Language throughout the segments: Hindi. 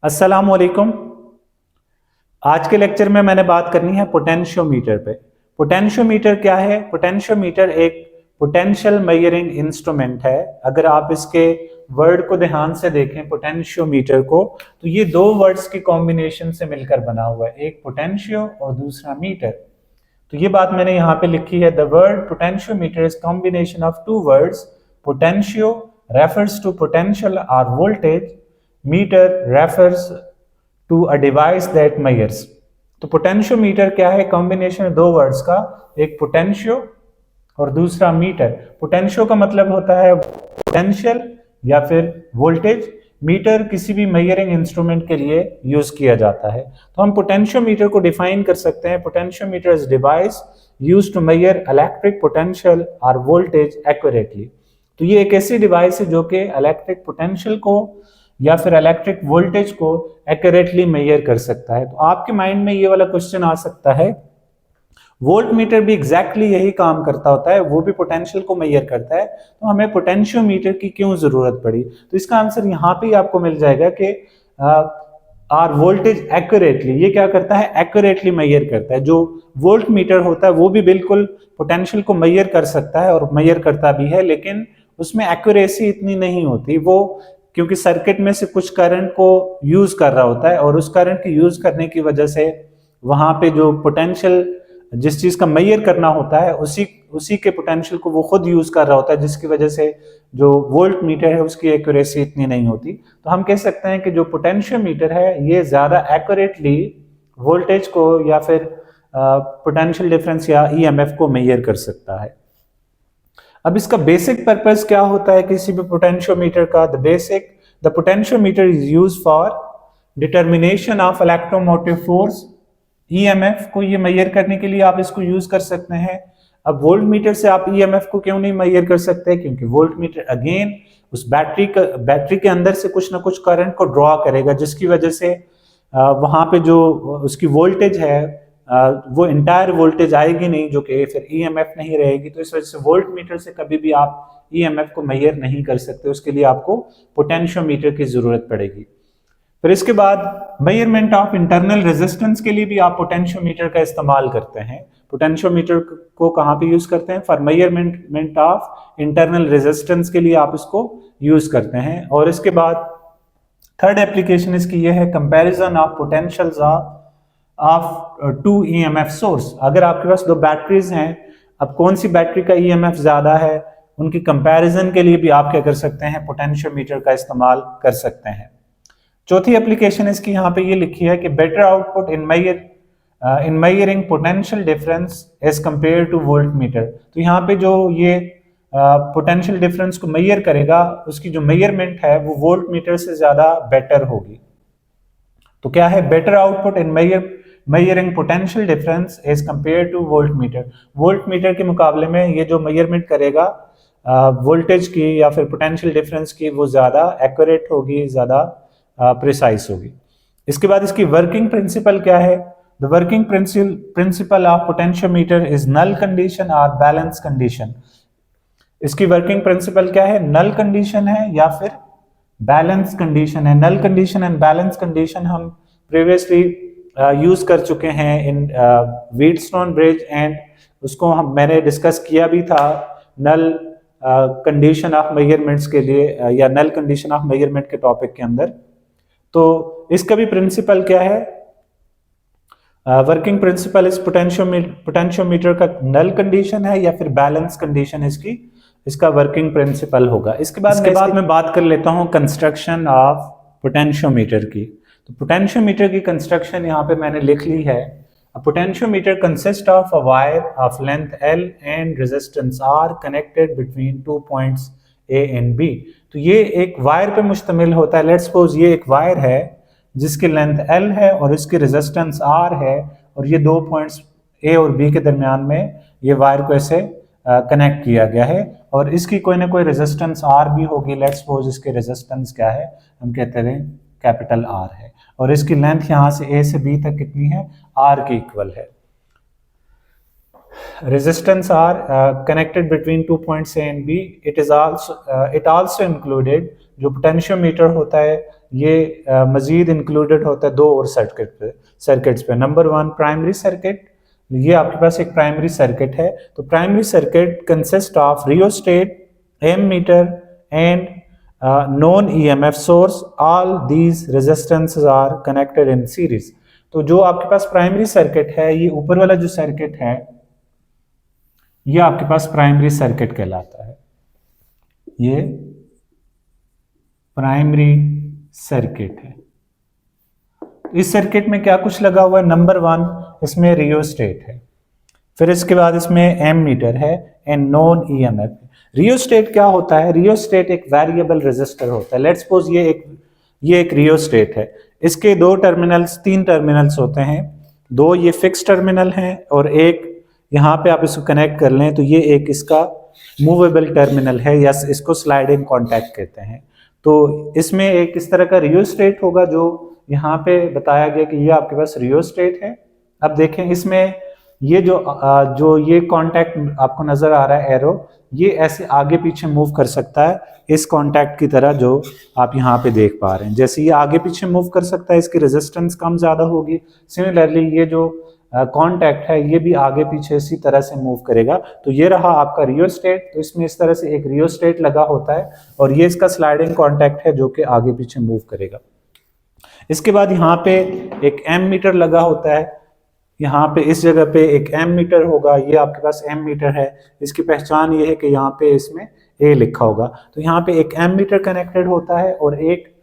अस्सलाम वालेकुम। आज के लेक्चर में मैंने बात करनी है पोटेंशियोमीटर पे। पोटेंशियोमीटर क्या है? पोटेंशियोमीटर एक पोटेंशियल मेजरिंग इंस्ट्रूमेंट है। अगर आप इसके वर्ड को ध्यान से देखें पोटेंशियोमीटर को, तो ये दो वर्ड्स की कॉम्बिनेशन से मिलकर बना हुआ है, एक पोटेंशियो और दूसरा मीटर। तो ये बात मैंने यहाँ पे लिखी है, the word potentiometer is combination of two words. Potentio refers to potential और voltage, meter refers to a device that measures. तो पोटेंशियोमीटर क्या है? कॉम्बिनेशन है दो वर्ड्स का, एक पोटेंशियो और दूसरा मीटर। पोटेंशियो का मतलब होता है पोटेंशियल या फिर वोल्टेज। मीटर किसी भी मेजरिंग इंस्ट्रूमेंट के लिए यूज किया जाता है। तो हम पोटेंशियोमीटर को डिफाइन कर सकते हैं, potentiometer is device used to measure electric potential और वोल्टेज एक्यूरेटली। तो ये एक ऐसी डिवाइस है जो कि इलेक्ट्रिक पोटेंशियल को या फिर इलेक्ट्रिक वोल्टेज को एक्यूरेटली मेजर कर सकता है। तो आपके माइंड में ये वाला क्वेश्चन आ सकता है, वोल्ट मीटर भी एग्जैक्टली यही काम करता होता है, वो भी पोटेंशियल को मेजर करता है, तो हमें पोटेंशियोमीटर की क्यों जरूरत पड़ी? तो इसका आंसर यहाँ पे ही आपको मिल जाएगा कि आर वोल्टेज एक्यूरेटली, ये क्या करता है? एक्यूरेटली मेजर करता है। जो वोल्ट मीटर होता है वो भी बिल्कुल पोटेंशियल को मेजर कर सकता है और मेजर करता भी है, लेकिन उसमें एक्यूरेसी इतनी नहीं होती, वो क्योंकि सर्किट में से कुछ करंट को यूज कर रहा होता है और उस करंट की यूज करने की वजह से वहां पे जो पोटेंशियल जिस चीज का मेजर करना होता है उसी के पोटेंशियल को वो खुद यूज कर रहा होता है, जिसकी वजह से जो वोल्ट मीटर है उसकी एक्यूरेसी इतनी नहीं होती। तो हम कह सकते हैं कि जो पोटेंशियोमीटर है ये ज्यादा एक्यूरेटली वोल्टेज को या फिर पोटेंशियल डिफरेंस या ईएमएफ को मेजर कर सकता है। अब इसका बेसिक पर्पस क्या होता है किसी भी पोटेंशियोमीटर का? The potentiometer is used for determination of electromotive force. EMF को ये मेजर करने के लिए आप इसको यूज कर सकते हैं। अब वोल्ट मीटर से आप ईएमएफ को क्यों नहीं मेजर कर सकते? क्योंकि वोल्ट मीटर अगेन उस बैटरी के अंदर से कुछ ना कुछ करंट को ड्रॉ करेगा, जिसकी वजह से वहां पे जो उसकी वोल्टेज है वो इंटायर वोल्टेज आएगी नहीं, जो कि फिर ईएमएफ नहीं रहेगी। तो इस वजह से वोल्ट मीटर से कभी भी आप ईएमएफ को मेजर नहीं कर सकते, उसके लिए आपको पोटेंशियोमीटर की जरूरत पड़ेगी। फिर इसके बाद मेजरमेंट ऑफ इंटरनल रेजिस्टेंस के लिए भी आप पोटेंशियोमीटर का इस्तेमाल करते हैं। पोटेंशियोमीटर को कहाँ पे यूज करते हैं? For measurement of internal resistance के लिए आप इसको यूज करते हैं। और इसके बाद थर्ड एप्लीकेशन इसकी ये है, comparison of potentials of two EMF source. अगर आपके पास दो बैटरीज हैं, अब कौन सी बैटरी का ईएमएफ ज्यादा है, उनकी कंपैरिजन के लिए भी आप क्या कर सकते हैं? पोटेंशियोमीटर का इस्तेमाल कर सकते हैं। चौथी एप्लीकेशन इसकी यहाँ पे ये लिखी है कि better output in measuring potential difference as compare to volt meter. तो यहाँ पे जो ये पोटेंशियल डिफरेंस को मेजर करेगा, उसकी जो मेजरमेंट है वो वोल्ट मीटर से ज्यादा बेटर होगी। तो क्या है? Better output in measuring potential difference as compare to volt meter. Volt meter के मुकाबले में ये जो मेजरमेंट करेगा वोल्टेज की या फिर पोटेंशियल डिफरेंस की, वो ज्यादा एक्यूरेट होगी, ज्यादा प्रिसाइज होगी। इसके बाद इसकी वर्किंग प्रिंसिपल क्या है? The working principle of potentiometer is null condition और बैलेंस कंडीशन। इसकी वर्किंग प्रिंसिपल क्या है? नल कंडीशन है या फिर बैलेंस कंडीशन है। Null condition and balance condition हम प्रीवियसली यूज कर चुके हैं इन व्हीटस्टोन ब्रिज, एंड उसको मैंने डिस्कस किया भी था नल कंडीशन ऑफ मेजरमेंट्स के लिए या नल कंडीशन ऑफ मेजरमेंट के टॉपिक के अंदर। तो इसका भी प्रिंसिपल क्या है? वर्किंग प्रिंसिपल इस पोटेंशियोमीटर का नल कंडीशन है या फिर बैलेंस कंडीशन इसका वर्किंग प्रिंसिपल होगा। इसके बाद मैं बात कर लेता हूं कंस्ट्रक्शन ऑफ पोटेंशियोमीटर की। तो पोटेंशियोमीटर की कंस्ट्रक्शन यहाँ पे मैंने लिख ली है। A potentiometer consists of a wire of length L and resistance R connected between 2 points A and B। तो ये एक वायर पे मुश्तमिल होता है। लेट्स सपोज ये एक वायर है जिसकी लेंथ L है और इसकी रेजिस्टेंस R है, और ये 2 पॉइंट्स A और B के दरमियान में ये वायर को ऐसे कनेक्ट किया गया है, और इसकी कोई ना कोई रेजिस्टेंस R भी होगी। लेट्स सपोज इसकी रेजिस्टेंस क्या है? हम कहते हैं कैपिटल R है, और इसकी लेंथ यहाँ से A से B तक कितनी है? R के इक्वल है। Resistance R connected between 2 points A and B. It also included, जो पोटेंशियोमीटर होता है ये मजीद इंक्लूडेड होता है दो और सर्किट्स पे। नंबर 1 प्राइमरी सर्किट, ये आपके पास एक प्राइमरी सर्किट है। तो primary circuit consist of rheostat, ammeter and non EMF source, all these resistances are connected in series. तो जो आपके पास प्राइमरी सर्किट है, ये ऊपर वाला जो सर्किट है ये आपके पास प्राइमरी सर्किट कहलाता है। ये प्राइमरी सर्किट है। इस सर्किट में क्या कुछ लगा हुआ है? नंबर 1 इसमें रियोस्टेट है, फिर इसके बाद इसमें एमीटर है एंड नॉन ईएमएफ। रियोस्टेट क्या होता है? रियोस्टेट एक वेरिएबल रेजिस्टर होता है। लेट्स सपोज ये एक रियोस्टेट है। इसके तीन टर्मिनल्स होते हैं, दो ये फिक्स टर्मिनल हैं और एक यहाँ पे आप इसको कनेक्ट कर लें तो ये एक इसका मूवेबल टर्मिनल है, या इसको स्लाइडिंग कॉन्टैक्ट कहते हैं। तो इसमें एक इस तरह का रियोस्टेट होगा जो यहाँ पे बताया गया कि ये आपके पास रियोस्टेट है। अब देखें इसमें ये जो ये कॉन्टैक्ट आपको नजर आ रहा है एरो, ये ऐसे आगे पीछे मूव कर सकता है इस कॉन्टैक्ट की तरह जो आप यहाँ पे देख पा रहे हैं। जैसे ये आगे पीछे मूव कर सकता है, इसकी रेजिस्टेंस कम ज्यादा होगी। सिमिलरली ये जो कॉन्टैक्ट है ये भी आगे पीछे इसी तरह से मूव करेगा। तो ये रहा आपका रियोस्टेट। तो इसमें इस तरह से एक रियोस्टेट लगा होता है और ये इसका स्लाइडिंग कॉन्टैक्ट है जो कि आगे पीछे मूव करेगा। इसके बाद यहाँ पे एक एमीटर लगा होता है, यहाँ पे इस जगह पे एक एमीटर होगा। ये आपके पास एमीटर है, इसकी पहचान ये है कि यहाँ पे इसमें ए लिखा होगा। तो यहाँ पे एक एमीटर कनेक्टेड होता है और एक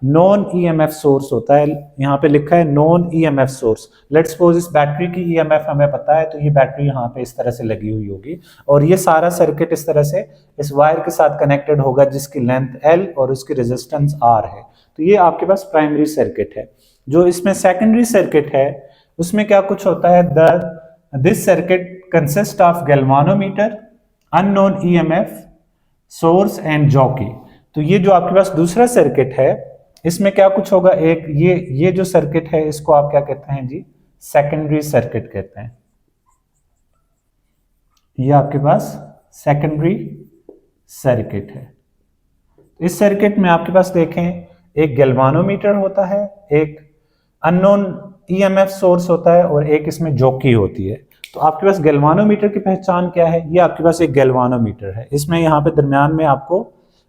नॉन ईएमएफ सोर्स होता है। यहाँ पे लिखा है non EMF source. Let's suppose इस बैटरी की ईएमएफ हमें पता है, तो ये बैटरी यहाँ पे इस तरह से लगी हुई होगी और ये सारा सर्किट इस तरह से इस वायर के साथ कनेक्टेड होगा जिसकी लेंथ L और उसकी रेजिस्टेंस R है। तो ये आपके पास प्राइमरी सर्किट है। जो इसमें सेकेंडरी सर्किट है उसमें क्या कुछ होता है? This circuit consist of galvanometer, unknown EMF source and jockey. तो ये जो आपके पास दूसरा सर्किट है इसमें क्या कुछ होगा? एक ये जो सर्किट है इसको आप क्या कहते हैं जी? सेकेंडरी सर्किट कहते हैं। ये आपके पास सेकेंडरी सर्किट है। इस सर्किट में आपके पास देखें एक गैल्वानोमीटर होता है, एक अननोन ईएमएफ सोर्स होता है और एक इसमें जॉकी होती है। तो आपके पास गैल्वानोमीटर की पहचान क्या है? ये आपके पास एक गैल्वानोमीटर है। इसमें यहाँ पे दरमियान में आपको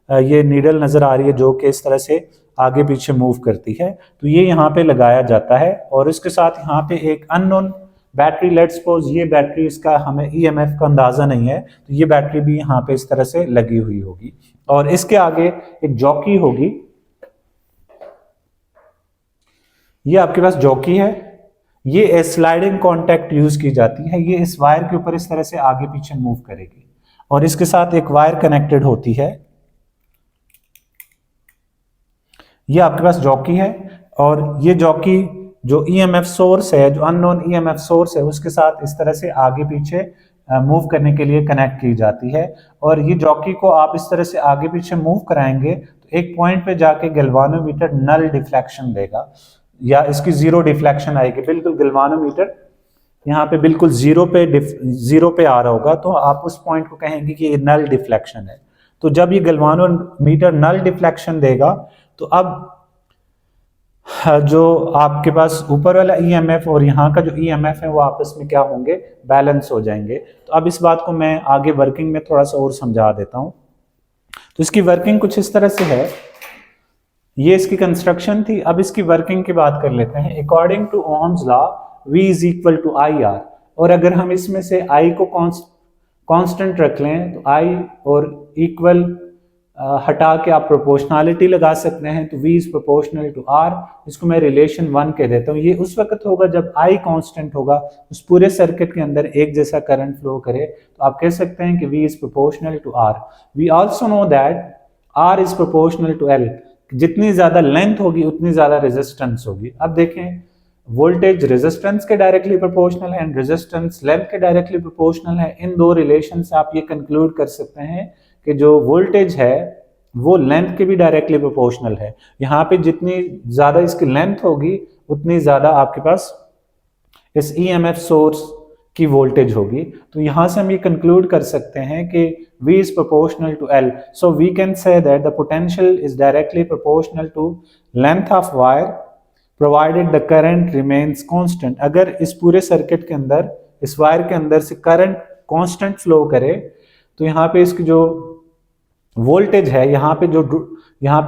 ये नीडल नजर आ रही है जो कि इस तरह से आगे पीछे मूव करती है। तो ये यहाँ पे लगाया जाता है और इसके साथ यहाँ पे एक अननोन बैटरी, लेट्स सपोज ये बैटरी, इसका हमें ईएमएफ का अंदाजा नहीं है, तो ये बैटरी भी यहाँ पे इस तरह से लगी हुई होगी और इसके आगे एक जॉकी होगी। ये आपके पास जॉकी है, ये स्लाइडिंग कॉन्टैक्ट यूज की जाती है। ये इस वायर के ऊपर इस तरह से आगे पीछे मूव करेगी और इसके साथ एक वायर कनेक्टेड होती है। ये आपके पास जॉकी है और ये जॉकी जो ईएमएफ सोर्स है, जो अननोन ईएमएफ सोर्स है, उसके साथ इस तरह से आगे पीछे मूव करने के लिए कनेक्ट की जाती है। और ये जॉकी को आप इस तरह से आगे पीछे मूव कराएंगे तो एक पॉइंट पे जाके गैल्वानोमीटर नल डिफ्लेक्शन देगा या इसकी जीरो डिफ्लेक्शन आएगी। बिल्कुल गैल्वानोमीटर यहाँ पे बिल्कुल जीरो पे आ रहा होगा, तो आप उस पॉइंट को कहेंगे कि ये नल डिफ्लेक्शन है। तो जब ये गैल्वानोमीटर नल डिफ्लेक्शन देगा तो अब जो आपके पास ऊपर वाला ईएमएफ और यहाँ का जो ईएमएफ है वो आपस में क्या होंगे? बैलेंस हो जाएंगे। तो अब इस बात को मैं आगे वर्किंग में थोड़ा सा और समझा देता हूँ। तो इसकी वर्किंग कुछ इस तरह से है, ये इसकी कंस्ट्रक्शन थी। अब इसकी वर्किंग की बात कर लेते हैं। According to Ohm's law V is equal to IR, और अगर हम इसमें से I को कांस्टेंट रख लें तो I और इक्वल हटा के आप प्रोपोर्शनलिटी लगा सकते हैं, तो V is proportional to R। इसको मैं रिलेशन 1 कह देता हूँ। ये उस वक्त होगा जब I कांस्टेंट होगा, उस पूरे सर्किट के अंदर एक जैसा करंट फ्लो करे, तो आप कह सकते हैं कि V is proportional to R। We also know that R is proportional to L। जितनी ज्यादा लेंथ होगी उतनी ज्यादा रेजिस्टेंस होगी। अब देखें वोल्टेज रेजिस्टेंस के डायरेक्टली प्रोपोर्शनल है एंड रेजिस्टेंस लेंथ के डायरेक्टली प्रोपोर्शनल है। इन दो रिलेशन से आप ये कंक्लूड कर सकते हैं कि जो वोल्टेज है वो लेंथ के भी डायरेक्टली प्रोपोर्शनल है। यहाँ पे जितनी ज्यादा इसकी लेंथ होगी उतनी ज्यादा आपके पास इस ईएमएफ सोर्स की वोल्टेज होगी। तो यहां से हम ये कंक्लूड कर सकते हैं कि V is proportional to L. So we can say that the potential is directly proportional to length of wire provided the current remains constant. अगर इस पूरे सर्किट के अंदर, इस वायर के अंदर से करंट कांस्टेंट फ्लो करे तो यहाँ पे इसकी जो वोल्टेज है, यहाँ पे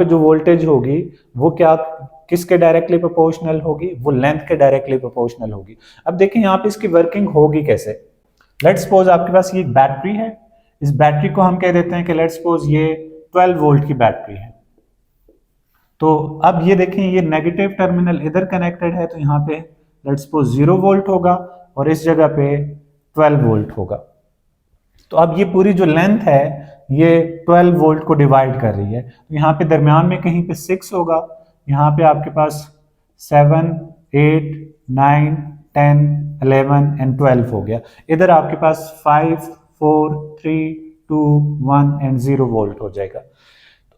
जो वोल्टेज होगी वो क्या, किसके डायरेक्टली प्रोपोर्शनल होगी, वो लेंथ के डायरेक्टली प्रोपोर्शनल होगी। अब देखें यहाँ पे इसकी वर्किंग होगी कैसे। लेट्स सपोज आपके पास ये एक बैटरी है, इस बैटरी को हम कह देते हैं कि लेट्स सपोज ये 12 वोल्ट की बैटरी है। तो अब ये देखें, ये नेगेटिव टर्मिनल इधर कनेक्टेड है, तो यहाँ पे लेट्स सपोज 0 वोल्ट होगा और इस जगह पे 12 वोल्ट होगा। तो अब ये पूरी जो लेंथ है ये 12 वोल्ट को डिवाइड कर रही है। तो यहाँ पे दरमियान में कहीं पे 6 होगा, यहाँ पे आपके पास 7, 8, 9, 10, 11 एंड 12 हो गया। इधर आपके पास 5, 4, 3, 2, 1 एंड 0 वोल्ट हो जाएगा।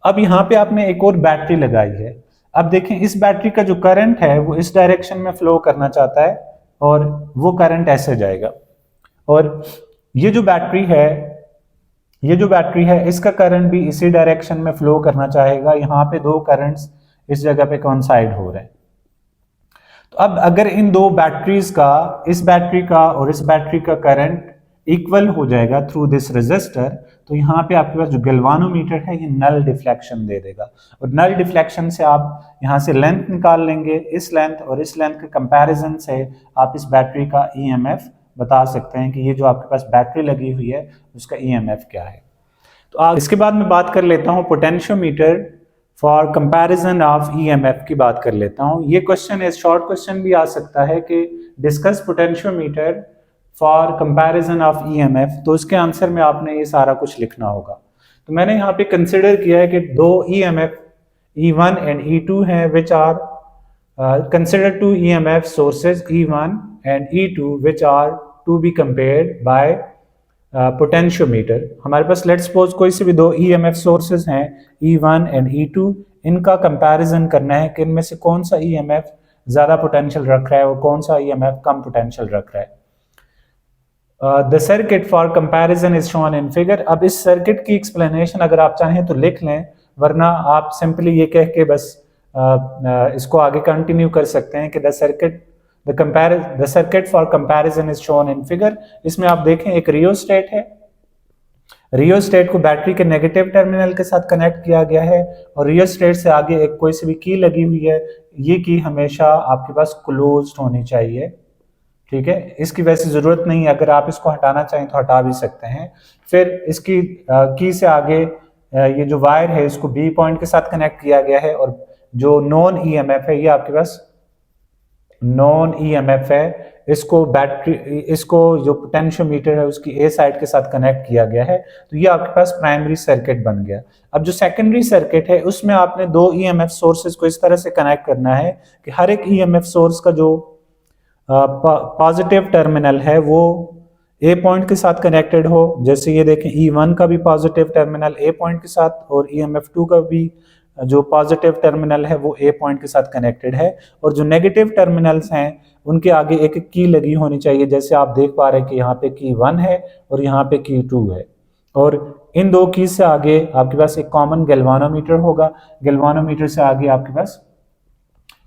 अब यहाँ पे आपने एक और बैटरी लगाई है। अब देखें इस बैटरी का जो करंट है वो इस डायरेक्शन में फ्लो करना चाहता है और वो करंट ऐसे जाएगा। और ये जो बैटरी है इसका करंट भी इसी डायरेक्शन में फ्लो करना चाहेगा। यहाँ पे दो करंट्स इस जगह पे कोइंसाइड हो रहे हैं। तो अब अगर इन दो बैटरीज का, इस बैटरी का और इस बैटरी का करंट इक्वल हो जाएगा थ्रू दिस रेजिस्टर, तो यहाँ पे आपके पास जो गैल्वानोमीटर है ये नल डिफ्लेक्शन दे देगा। और नल डिफ्लेक्शन से आप यहाँ से लेंथ निकाल लेंगे, इस लेंथ और इस लेंथ के कंपैरिजन से आप इस बैटरी का ईएमएफ बता सकते हैं कि ये जो आपके पास बैटरी लगी हुई है उसका ईएमएफ क्या है। तो आप इसके बाद मैं बात कर लेता हूँ potentiometer for comparison of EMF की बात कर लेता हूँ। ये क्वेश्चन है, शॉर्ट क्वेश्चन भी आ सकता है कि discuss potentiometer for comparison of EMF. तो इसके आंसर में आपने ये सारा कुछ लिखना होगा। तो मैंने यहाँ पे कंसिडर किया है कि दो ईएमएफ E1 एंड E2 हैं which are consider two EMF sources E1 and E2 which are to be compared by potentiometer। हमारे पास लेट्स सपोज कोई से भी दो EMF sources हैं E1 and E2, इनका कंपैरिजन करना है कि इनमें से कौन सा EMF ज़्यादा पोटेंशियल रख रहा है और कौन सा EMF कम पोटेंशियल रख रहा है। The circuit for comparison is shown in figure. अब इस सर्किट की एक्सप्लेनेशन अगर आप चाहें तो लिख लें, वरना आप सिंपली ये कह के बस इसको आगे कंटिन्यू कर सकते हैं कि the circuit for comparison is shown in figure. इसमें आप देखें एक रियोस्टेट है, रियोस्टेट को बैटरी के नेगेटिव टर्मिनल के साथ कनेक्ट किया गया है और रियोस्टेट से आगे एक कोई सी भी की लगी हुई है। ये की हमेशा आपके पास क्लोज्ड होनी चाहिए, ठीक है। इसकी वैसे जरूरत नहीं है, अगर आप इसको हटाना चाहें तो हटा भी सकते हैं। फिर इसकी की से आगे ये जो वायर है इसको बी पॉइंट के साथ कनेक्ट किया गया है और जो नॉन ईएमएफ है ये आपके पास नॉन ईएमएफ है, इसको जो पोटेंशियोमीटर है उसकी ए साइड के साथ कनेक्ट किया गया है। तो ये आपके पास प्राइमरी सर्किट बन गया। अब जो सेकेंडरी सर्किट है उसमें आपने दो ईएमएफ सोर्सेज को इस तरह से कनेक्ट करना है कि हर एक ईएमएफ सोर्स का जो पॉजिटिव टर्मिनल है वो ए पॉइंट के साथ कनेक्टेड हो। जैसे ये देखें E1 का भी पॉजिटिव टर्मिनल ए पॉइंट के साथ और EMF2 का भी जो पॉजिटिव टर्मिनल है वो ए पॉइंट के साथ कनेक्टेड है। और जो नेगेटिव टर्मिनल्स हैं उनके आगे एक की लगी होनी चाहिए। जैसे आप देख पा रहे हैं कि यहाँ पे की 1 है और यहाँ पे की 2 है और इन दो की से आगे आपके पास एक कॉमन गैल्वानोमीटर होगा। गैल्वानोमीटर से आगे आपके पास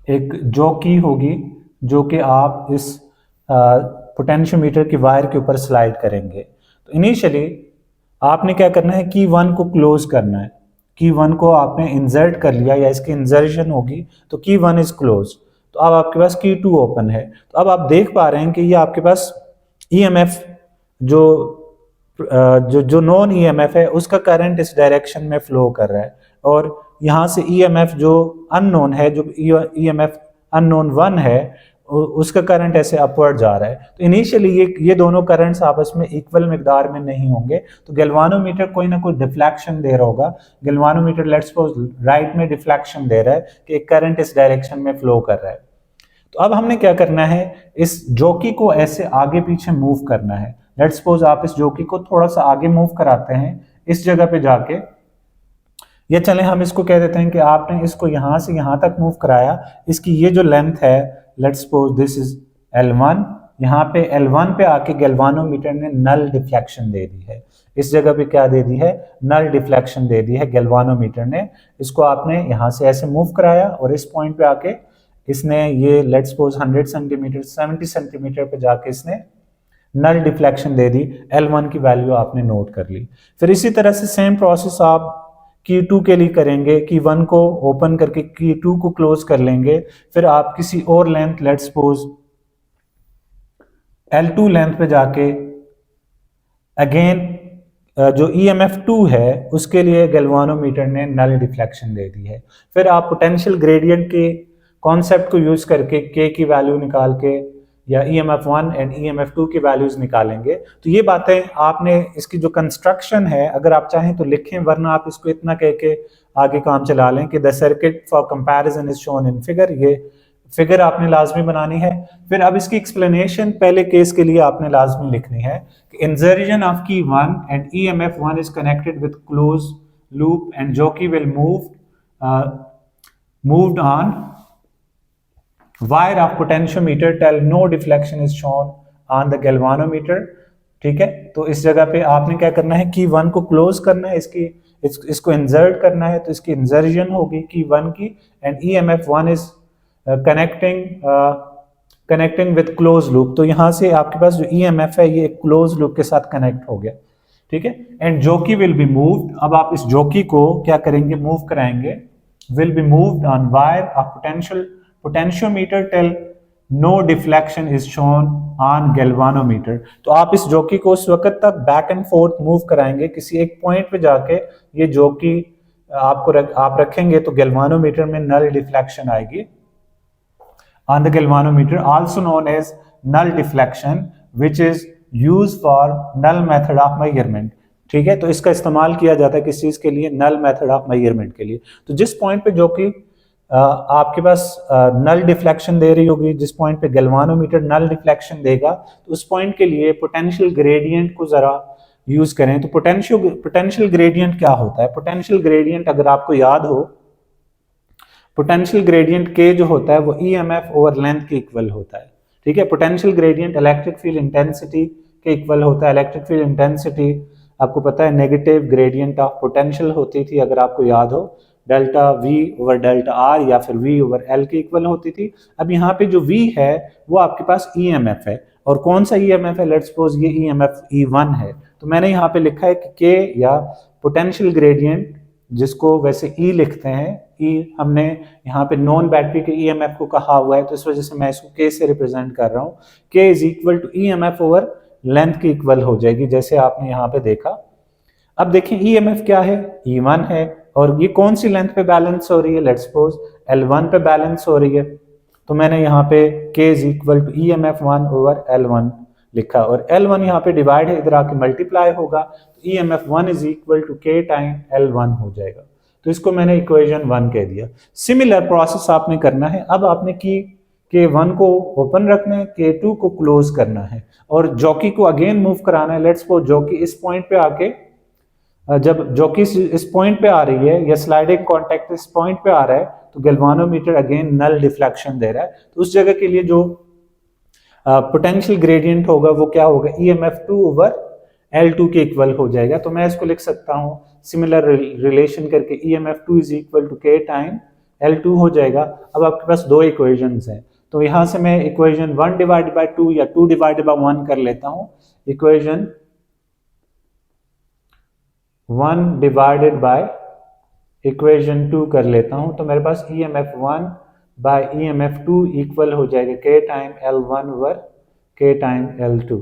एक जो की होगी जो कि आप इस पोटेंशियोमीटर की वायर के ऊपर स्लाइड करेंगे। तो इनिशियली आपने क्या करना है, की 1 को क्लोज करना है। की 1 को आपने इंसर्ट कर लिया या इसकी इंसर्शन होगी तो की 1 इज क्लोज। तो अब आपके पास की 2 ओपन है। तो अब आप देख पा रहे हैं कि ये आपके पास ईएमएफ जो नॉन ईएमएफ है उसका करंट इस डायरेक्शन में फ्लो कर रहा है और यहाँ से ईएमएफ जो अननोन है, जो ईएमएफ अननोन 1 है उसका करंट ऐसे अपवर्ड जा रहा है। तो इनिशियली ये दोनों करंट्स आपस में इक्वल मिकदार में नहीं होंगे। तो गैल्वानोमीटर कोई ना कोई डिफ्लेक्शन दे रहा होगा। गैल्वानोमीटर लेट्स सपोज राइट में डिफ्लेक्शन दे रहा है कि एक करंट इस डायरेक्शन में फ्लो कर रहा है। तो अब हमने क्या करना है, इस जॉकी को ऐसे आगे पीछे मूव करना है। लेट्स सपोज आप इस जॉकी को थोड़ा सा आगे मूव कराते हैं इस जगह पे जाके, ये चले हम इसको कह देते हैं कि आपने इसको यहां से यहां तक मूव कराया। इसकी ये जो लेंथ है let's suppose this is L1 यहाँ पे L1 पे आके गैल्वानोमीटर ने नल डिफ्लेक्शन दे दी है। इस जगह पे क्या दे दी है? नल डिफ्लेक्शन दे दी है गैल्वानोमीटर ने। इसको आपने यहाँ से ऐसे मूव कराया और इस पॉइंट पे आके इसने ये लेट्स सपोज 100 सेंटीमीटर 70 सेंटीमीटर पे जाके इसने नल डिफ्लेक्शन दे दी। L1 की वैल्यू आपने नोट कर ली। फिर इसी तरह से सेम प्रोसेस आप की 2 के लिए करेंगे। की 1 को ओपन करके की 2 को क्लोज कर लेंगे। फिर आप किसी और length let's suppose L2 length पे जाके अगेन जो EMF2 है उसके लिए गैल्वानोमीटर ने नल डिफ्लेक्शन दे दी है। फिर आप पोटेंशियल ग्रेडियंट के कॉन्सेप्ट को यूज करके K की वैल्यू निकाल के या EMF1 एंड EMF2 की वैल्यूज निकालेंगे। तो ये बातें आपने इसकी जो कंस्ट्रक्शन है अगर आप चाहें तो लिखें, वरना आप इसको इतना कह के आगे काम चला लें कि the circuit for comparison is shown in figure. ये फिगर आपने लाजमी बनानी है। फिर अब इसकी एक्सप्लेनेशन पहले केस के लिए आपने लाजमी लिखनी है कि इंजर्शन of key 1 and EMF1 is connected with close loop and jockey will moved on wire of potentiometer till no deflection is shown on the galvanometer. ठीक है, तो इस जगह पे आपने क्या करना है? की 1 को क्लोज करना है, इसको इंसर्ट करना है, तो इसकी इंसर्शन होगी की 1 की and EMF1 is connecting with close loop. तो यहां से आपके पास जो EMF है ये क्लोज लूप के साथ कनेक्ट हो गया। ठीक है, and jockey will be moved. अब आप इस जॉकी को क्या करेंगे? मूव कराएंगे। Will be moved on wire of potentiometer till no deflection is shown on galvanometer. तो आप इस जॉकी को उस वक्त तक बैक एंड फोर्थ मूव कराएंगे, किसी एक पॉइंट पे जाके ये जॉकी आप रखेंगे तो गैल्वानोमीटर में नल डिफ्लेक्शन आएगी on the galvanometer, also known as null deflection, which is used for null method of measurement। ठीक है, तो इसका इस्तेमाल किया जाता है किस चीज के लिए? नल मेथड ऑफ मेजरमेंट के लिए। तो जिस पॉइंट पे जो कि आपके पास नल डिफ्लेक्शन दे रही होगी, जिस पॉइंट पे गैल्वानोमीटर नल डिफ्लेक्शन देगा, तो उस पॉइंट के लिए पोटेंशियल ग्रेडियंट को जरा यूज करें। तो पोटेंशियल ग्रेडियंट क्या होता है? पोटेंशियल ग्रेडियंट अगर आपको याद हो, पोटेंशियल ग्रेडियंट के जो होता है वो EMF ओवर लेंथ के इक्वल होता है। ठीक है, potential gradient electric field intensity के इक्वल होता है। इलेक्ट्रिक फील्ड इंटेंसिटी आपको पता है नेगेटिव ग्रेडियंट ऑफ पोटेंशियल होती थी, अगर आपको याद हो, delta V over delta R या फिर V ओवर L के इक्वल होती थी। अब यहाँ पे जो V है वो आपके पास EMF है, और कौन सा EMF है? लेट्स सपोज ये EMF E1 है। तो मैंने यहाँ पे लिखा है कि K या पोटेंशियल ग्रेडियंट, जिसको वैसे E लिखते हैं, E हमने यहाँ पे नॉन बैटरी के EMF को कहा हुआ है, तो इस वजह से मैं इसको K से रिप्रेजेंट कर रहा हूँ। K is equal to EMF over length की इक्वल हो जाएगी, जैसे आपने यहाँ पे देखा। अब देखिए EMF क्या है? E1 है, और ये कौन सी लेंथ पे बैलेंस हो रही है? लेट्स सपोज L1 पे बैलेंस हो रही है। तो मैंने यहाँ पे K is equal to EMF1 over L1 लिखा, और L1 यहाँ पे डिवाइड है, इधर आके मल्टीप्लाई होगा, तो EMF1 is equal to K time L1 हो जाएगा। तो इसको मैंने इक्वेशन 1 कह दिया। सिमिलर प्रोसेस आपने करना है। अब आपने की K1 को ओपन रखना है, K2 को क्लोज करना है, और जॉकी को अगेन मूव कराना है। लेट्स सपोज जॉकी इस पॉइंट पे आके, जब जॉकी इस पॉइंट पे आ रही है या स्लाइडिंग कॉन्टैक्ट इस पॉइंट पे आ रहा है, तो गैल्वानोमीटर अगेन नल डिफ्लेक्शन दे रहा है। तो उस जगह के लिए जो पोटेंशियल ग्रेडियंट होगा वो क्या होगा? EMF2 ओवर L2 के इक्वल हो जाएगा। तो मैं इसको लिख सकता हूँ सिमिलर रिलेशन करके, EMF2 is equal to K time L2 हो जाएगा। अब आपके पास दो इक्वेशंस हैं, तो यहाँ से मैं इक्वेशन 1 डिवाइडेड बाय 2 या 2 डिवाइडेड बाय 1 कर लेता हूँ। इक्वेशन 1 डिवाइडेड बाय इक्वेशन 2 कर लेता हूँ, तो मेरे पास EMF1 बाय EMF2 इक्वल हो जाएगा K time L1 over K time L2।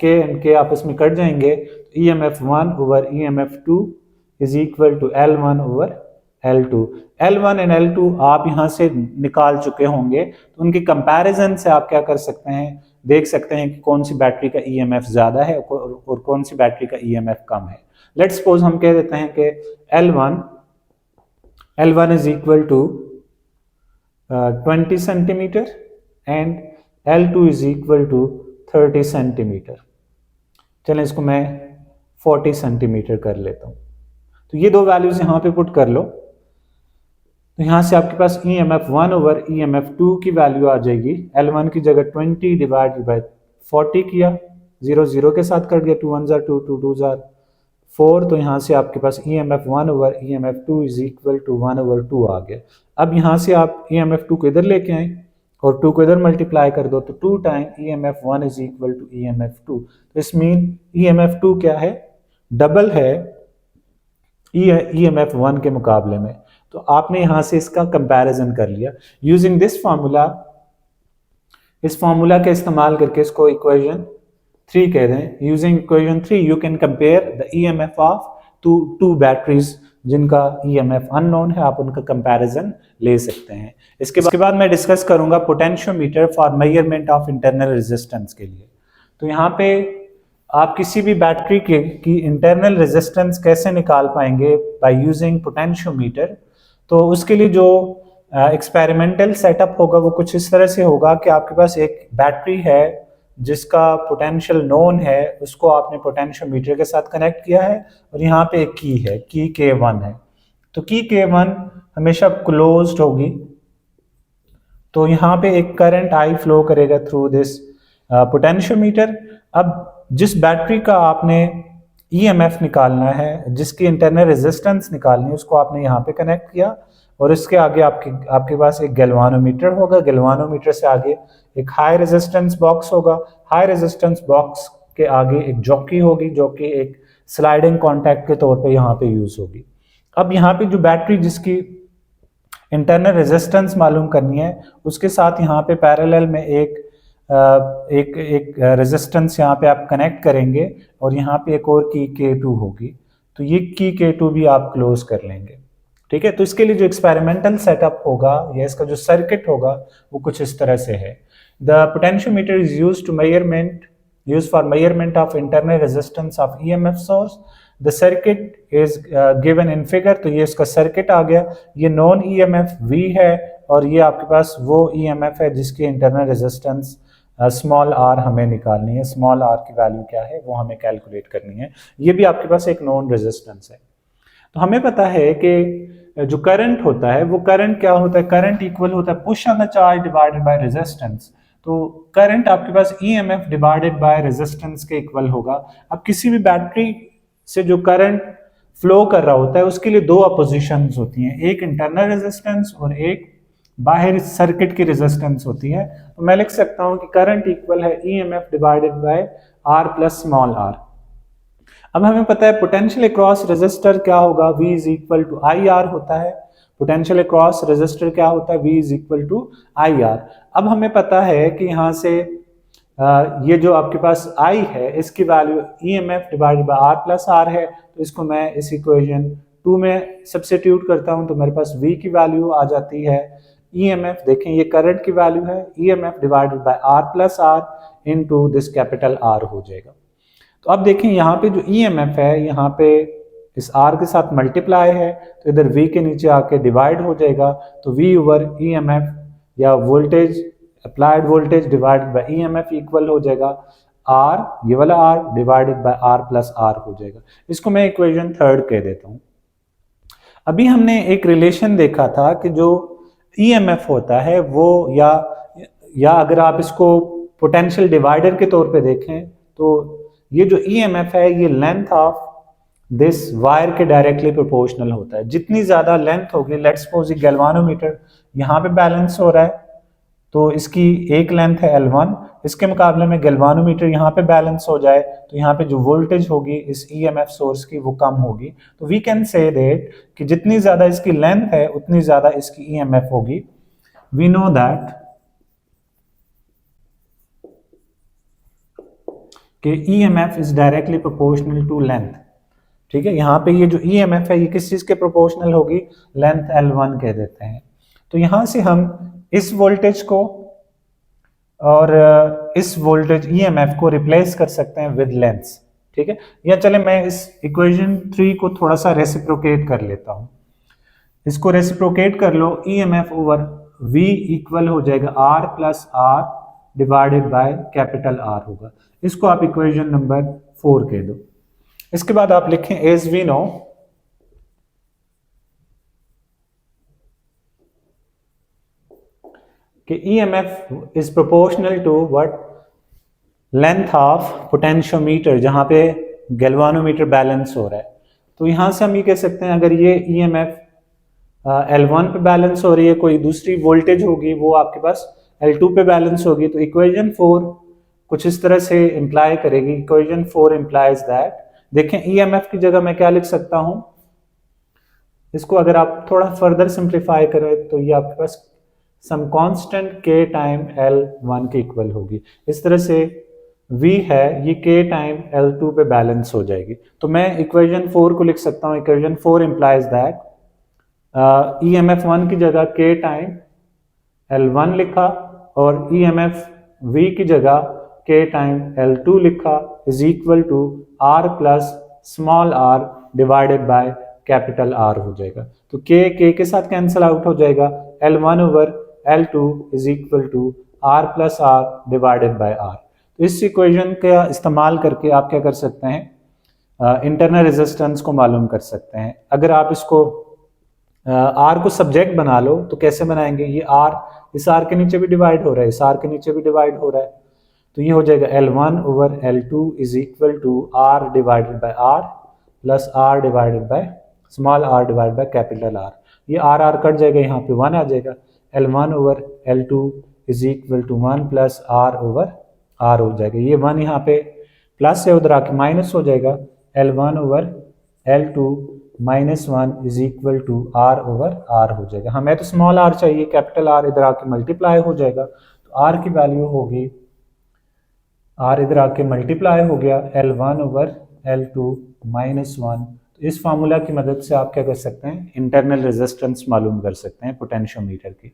K and K आपस में कट जाएंगे, तो EMF1 over EMF2 is equal to L1 over L2। L1 and L2 आप यहाँ से निकाल चुके होंगे, तो उनके कंपैरिजन से आप क्या कर सकते हैं? देख सकते हैं कि कौन सी बैटरी का EMF ज्यादा है और कौन सी बैटरी का EMF कम है। लेट्स सपोज हम कह देते हैं कि L1 is equal to 20 centimetre and L2 is equal to 30 centimetre. चलें इसको मैं 40 सेंटीमीटर कर लेता हूं। तो ये दो वैल्यूज यहां पे पुट कर लो, तो यहां से आपके पास EMF1 ओवर EMF2 की वैल्यू आ जाएगी। L1 की जगह 20 डिवाइडेड बाय 40 किया, 0 0 के साथ कट गया, 2 1 जार 2 2 2 जार 4, तो यहाँ से आपके पास EMF 1 over EMF 2 is equal to 1 over 2 आ गया। अब यहाँ से आप EMF 2 को इधर लेके आए और 2 को इधर मल्टीप्लाई कर दो, तो 2 time EMF 1 is equal to EMF 2। तो इस मीन EMF 2 क्या है, डबल है EMF 1 के मुकाबले में। तो आपने यहां से इसका कंपैरिजन कर लिया यूजिंग दिस फार्मूला। इस फार्मूला का इस्तेमाल करके इसको इक्वेशन 3 कह दें। Using equation 3 you can compare the EMF of two batteries जिनका EMF अननोन है, आप उनका कंपैरिजन ले सकते हैं। इसके बाद मैं डिस्कस करूंगा potentiometer for measurement of internal resistance के लिए। तो यहाँ पे आप किसी भी बैटरी की इंटरनल रेजिस्टेंस कैसे निकाल पाएंगे बाय यूजिंग पोटेंशियोमीटर। तो उसके लिए जो एक्सपेरिमेंटल सेटअप होगा वो कुछ इस तरह से होगा कि आपके पास एक बैटरी है जिसका पोटेंशियल नोन है, उसको आपने पोटेंशियोमीटर के साथ कनेक्ट किया है और यहाँ पे एक की है, की K1 है। तो की K1 हमेशा क्लोज्ड होगी, तो यहाँ पे एक करंट I फ्लो करेगा थ्रू दिस पोटेंशियोमीटर। अब जिस बैटरी का आपने EMF निकालना है, जिसकी इंटरनल रेजिस्टेंस निकालनी है, उसको आपने यहाँ पे कनेक्ट किया और इसके आगे आपके पास एक गैल्वानोमीटर होगा। गैल्वानोमीटर से आगे एक हाई रेजिस्टेंस बॉक्स होगा। हाई रेजिस्टेंस बॉक्स के आगे एक जॉकी होगी जो कि एक स्लाइडिंग कॉन्टैक्ट के तौर पे यहाँ पे यूज होगी। अब यहाँ पे जो बैटरी जिसकी इंटरनल रेजिस्टेंस मालूम करनी है, उसके साथ यहाँ पे पैरेलल में एक रेजिस्टेंस यहाँ पे आप कनेक्ट करेंगे और यहाँ पे एक और की K2 होगी। तो ये की K2 भी आप क्लोज कर लेंगे, ठीक है। तो इसके लिए जो एक्सपेरिमेंटल सेटअप होगा या इसका जो सर्किट होगा वो कुछ इस तरह से है। The potentiometer is used for measurement of internal resistance of EMF source. The circuit is given in figure. तो ये इसका सर्किट आ गया। ये नॉन EMF V है और ये आपके पास वो EMF है जिसकी इंटरनल रेजिस्टेंस स्मॉल r हमें निकालनी है। स्मॉल r की वैल्यू क्या है वो हमें कैलकुलेट करनी है। ये भी आपके पास एक नॉन रेजिस्टेंस है। तो हमें पता है कि जो करंट होता है वो करंट क्या होता है, करंट इक्वल होता है push on the charge divided by resistance. तो करंट आपके पास EMF डिवाइडेड बाय रेजिस्टेंस के इक्वल होगा। अब किसी भी बैटरी से जो करंट फ्लो कर रहा होता है उसके लिए दो अपोजिशंस होती हैं, एक इंटरनल रेजिस्टेंस और एक बाहर सर्किट की रेजिस्टेंस होती है। तो मैं लिख सकता हूं कि करंट इक्वल है EMF divided by R plus small r। अब हमें पता है पोटेंशियल अक्रॉस रेजिस्टर क्या होगा, V is equal to IR होता है। पोटेंशियल अक्रॉस रेजिस्टर क्या होता है, V is equal to IR। अब हमें पता है कि यहाँ से ये जो आपके पास I है इसकी value EMF divided by R plus R है। तो इसको मैं इस इक्वेशन 2 में सब्स्टिट्यूट करता हूँ तो मेरे पास V की वैल्यू आ जाती है EMF, देखें ये करंट की वैल्यू है, EMF divided by R plus R into this capital R हो जाएगा। तो अब देखें यहाँ पे जो EMF है यहाँ पे इस R के साथ मल्टीप्लाई है तो इधर V के नीचे आके डिवाइड हो जाएगा। तो V ओवर EMF या voltage applied voltage divided by EMF equal हो जाएगा R, ये वाला R divided by R plus R हो जाएगा। इसको मैं इक्वेशन 3 कह देता हूँ। अभी हमने एक रिलेशन देखा था कि जो EMF होता है वो या अगर आप इसको पोटेंशियल डिवाइडर के तौर पे देखें तो ये जो EMF है ये लेंथ ऑफ दिस वायर के डायरेक्टली प्रोपोर्शनल होता है। जितनी ज्यादा लेंथ होगी, लेट्स सपोज ये गैल्वानोमीटर यहाँ पे बैलेंस हो रहा है तो इसकी एक लेंथ है L1, इसके मुकाबले में गैल्वानोमीटर यहाँ पे बैलेंस हो जाए तो यहाँ पे जो वोल्टेज होगी इस EMF सोर्स की वो कम होगी। तो वी कैन से दैट कि जितनी ज्यादा इसकी लेंथ है उतनी ज्यादा इसकी EMF होगी। वी नो दैट कि EMF is directly proportional to length, ठीक है। यहाँ पे ये जो EMF है ये किस चीज के प्रोपोर्शनल होगी, लेंथ L1 कह देते हैं। तो यहाँ से हम इस वोल्टेज को और इस वोल्टेज EMF को रिप्लेस कर सकते हैं विद लेंथ्स, ठीक है। या चले मैं इस इक्वेशन 3 को थोड़ा सा रेसिप्रोकेट कर लेता हूं। इसको रेसिप्रोकेट कर लो, EMF ओवर V इक्वल हो जाएगा R plus R divided by capital R होगा। इसको आप इक्वेशन नंबर 4 कह दो। इसके बाद आप लिखें एज वी नो कि EMF is proportional to what, length of potentiometer जहाँ पे गैल्वानोमीटर बैलेंस हो रहा है, तो यहाँ से हम ये कह सकते हैं अगर ये ईएमएफ L1 पे बैलेंस हो रही है, कोई दूसरी वोल्टेज होगी वो आपके पास L2 पे बैलेंस होगी, तो इक्वेशन 4 कुछ इस तरह से इंप्लाई करेगी। इक्वेशन 4 इंप्लाइज दैट, देखें ईएमएफ की जगह मैं क्या लिख सकता हूं, इसको अगर आप थोड़ा फर्दर सिंप्लीफाई करें तो ये आपके पास some constant k time L1 के इक्वल होगी। इस तरह से V है ये k टाइम L2 पे बैलेंस हो जाएगी। तो मैं इक्वेशन 4 को लिख सकता हूँ, इक्वेशन 4 इंप्लाइज दैट EMF1 की जगह k टाइम L1 लिखा और EMF V की जगह k टाइम L2 लिखा is equal to R plus small r divided by capital R हो जाएगा। तो k के साथ कैंसिल आउट हो जाएगा, L1 over L2 is equal to R plus R divided by R। तो इस इक्वेशन का इस्तेमाल करके आप क्या कर सकते हैं, इंटरनल रेजिस्टेंस को मालूम कर सकते हैं। अगर आप इसको R को सब्जेक्ट बना लो तो कैसे बनाएंगे, ये R इस R के नीचे भी डिवाइड हो रहा है, इस R के नीचे भी डिवाइड हो रहा है, तो ये हो जाएगा L1 over L2 is equal to R divided by R plus R divided by small r divide by capital R। ये R कट जाएगा, यहाँ पे 1 आ जाएगा, L1 over L2 is equal to 1 plus R over R हो जाएगा। ये 1 यहाँ पे प्लस है, उधर आके माइनस हो जाएगा, L1 over L2 minus 1 is equal to R over R हो जाएगा। हमें तो स्मॉल r चाहिए, कैपिटल R इधर आके मल्टीप्लाई हो जाएगा, तो R की वैल्यू होगी, R इधर आके मल्टीप्लाई हो गया L1 ओवर L2 माइनस 1। तो इस फार्मूला की मदद से आप क्या कर सकते हैं, इंटरनल रेजिस्टेंस मालूम कर सकते हैं पोटेंशियोमीटर की।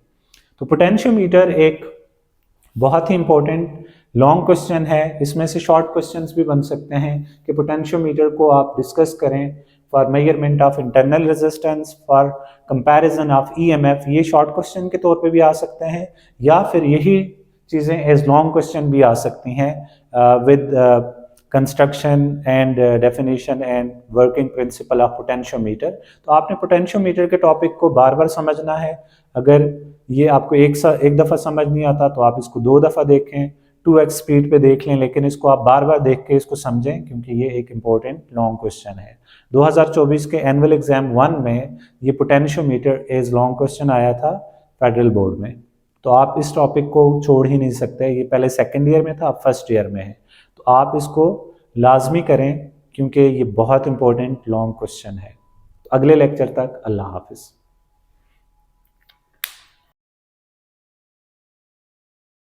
तो पोटेंशियोमीटर एक बहुत ही इंपॉर्टेंट लॉन्ग क्वेश्चन है, इसमें से शॉर्ट क्वेश्चंस भी बन सकते हैं कि पोटेंशियोमीटर को आप डिस्कस करें for measurement of internal resistance, for comparison of EMF, ये शॉर्ट क्वेश्चन के तौर पे भी आ सकते हैं, या फिर यही चीज़ें एज लॉन्ग क्वेश्चन भी आ सकती हैं with construction and definition and working principle of potentiometer. तो आपने पोटेंशियोमीटर के टॉपिक को बार बार समझना है। अगर ये आपको एक दफ़ा समझ नहीं आता तो आप इसको 2 दफ़ा देखें, 2x स्पीड पे देख लें, लेकिन इसको आप बार बार देख के इसको समझें क्योंकि ये एक इम्पोर्टेंट लॉन्ग क्वेश्चन है। 2024 के एनुअल एग्जाम 1 में ये पोटेंशियोमीटर एज लॉन्ग क्वेश्चन आया था फेडरल बोर्ड में, तो आप इस टॉपिक को छोड़ ही नहीं सकते। ये पहले सेकेंड ईयर में था, अब फर्स्ट ईयर में है, तो आप इसको लाजमी करें क्योंकि ये बहुत इंपॉर्टेंट लॉन्ग क्वेश्चन है। तो अगले लेक्चर तक अल्लाह हाफिज़।